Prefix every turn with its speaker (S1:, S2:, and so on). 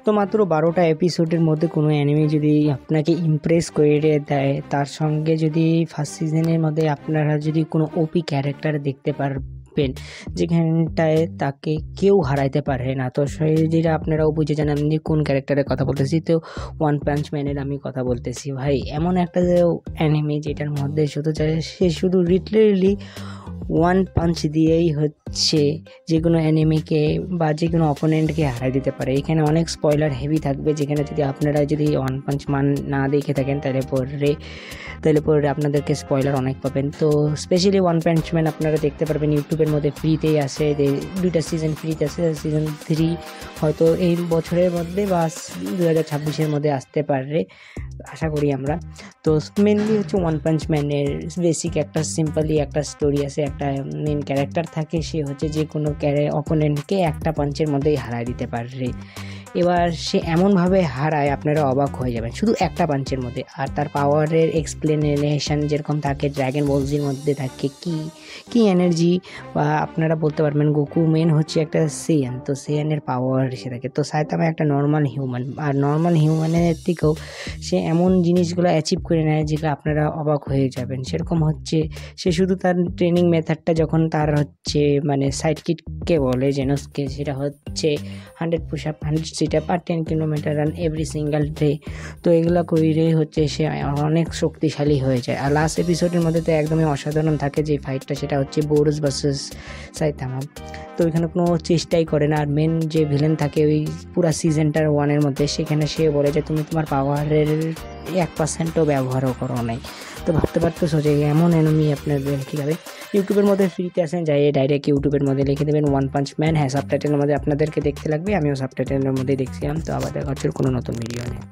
S1: তো মাত্র 12টা এপিসোডের মধ্যে কোনো অ্যানিমে যদি আপনাকে ইমপ্রেস করে দেয়, তার সঙ্গে যদি ফার্স্ট সিজনের মধ্যে আপনারা যদি কোনো ওপি ক্যারেক্টার দেখতে পারবেন যেখানটায় তাকে কেউ হারাইতে পারে না, তো সেই যেটা আপনারাও বুঝে যান আমি কোন ক্যারেক্টারের কথা বলতেছি। তো ওয়ান পাঞ্চ ম্যানের আমি কথা বলতেছি। ভাই এমন একটা অ্যানিমে যেটার মধ্যে সে শুধু লিটারেলি ওয়ান পাঞ্চ দিয়েই যে কোনো অ্যানিমেকে বা যে কোনো অপোনেন্টকে হারাই দিতে পারে। এখানে অনেক স্পয়লার হেভি থাকবে, যেখানে যদি আপনারা যদি ওয়ান পাঞ্চ মান না দেখে থাকেন তাহলে পরে আপনাদেরকে স্পয়লার অনেক পাবেন। তো স্পেশালি ওয়ান পাঞ্চ ম্যান আপনারা দেখতে পারবেন ইউটিউবের মধ্যে ফ্রিতেই আসে, 2টা সিজন ফ্রিতে আছে। সিজন 3 হয়তো এই বছরের মধ্যে বা 2026-এর মধ্যে আসতে পারে আশা করি আমরা। তো মেনলি ওয়ান পাঞ্চ ম্যানের বেসিক একটা সিম্পলি একটা স্টোরি আছে, একটা মেন ক্যারেক্টার থাকে, সে যে কোনো অপোনেন্টকে একটা পাঞ্চের মধ্যেই হারাই দিতে পারে। এবার সে এমনভাবে হারায় আপনারা অবাক হয়ে যাবেন শুধু একটা পাঞ্চের মধ্যে। আর তার পাওয়ারের এক্সপ্লেনেশন যেরকম থাকে ড্র্যাগন বলজির মধ্যে থাকে কি এনার্জি, বা আপনারা বলতে পারবেন গোকু মেন একটা সেয়ান, তো সেয়ানের পাওয়ার এসে থাকে। তো সাইতামা একটা নর্মাল হিউম্যান, আর নর্মাল হিউম্যানের থেকেও সে এমন জিনিসগুলো অ্যাচিভ করে নেয় যেগুলো আপনারা অবাক হয়ে যাবেন। সেরকম সে শুধু তার ট্রেনিং মেথডটা যখন তার মানে সাইড কিটকে বলে জেনোসকে, সেটা 100 পুশ আপ, 100 সিট আপ আর 10 kilometre run every single day. তো এগুলো করে সে অনেক শক্তিশালী হয়ে যায়। আর লাস্ট এপিসোডের মধ্যে তো একদমই অসাধারণ থাকে যে ফাইটটা, সেটা বোরুস ভার্সেস সাইতামা। তো এখানে কোনো চেষ্টাই করে না। আর মেন যে ভিলেন থাকে ওই পুরা সিজনটার 1-এর মধ্যে, সেখানে সে বলে যে তুমি তোমার পাওয়ারের 1%ও ব্যবহারও করো নাই। তো ভাবতে পারতেছো যে এমন এনিমি আপনাদের কীভাবে ইউটিউবের মধ্যে ফ্রিতে আসেন, যাই ডাইরেক্ট ইউটিউবের মধ্যে লিখে দেবেন ওয়ান পাঞ্চ ম্যান। হ্যাঁ, সাবটাইটেলের মধ্যে আপনাদেরকে দেখতে লাগবে, আমিও সাবটাইটেলের মধ্যে দেখছিলাম। তো আবার দেখা হচ্ছে কোনো নতুন ভিডিও নিয়ে।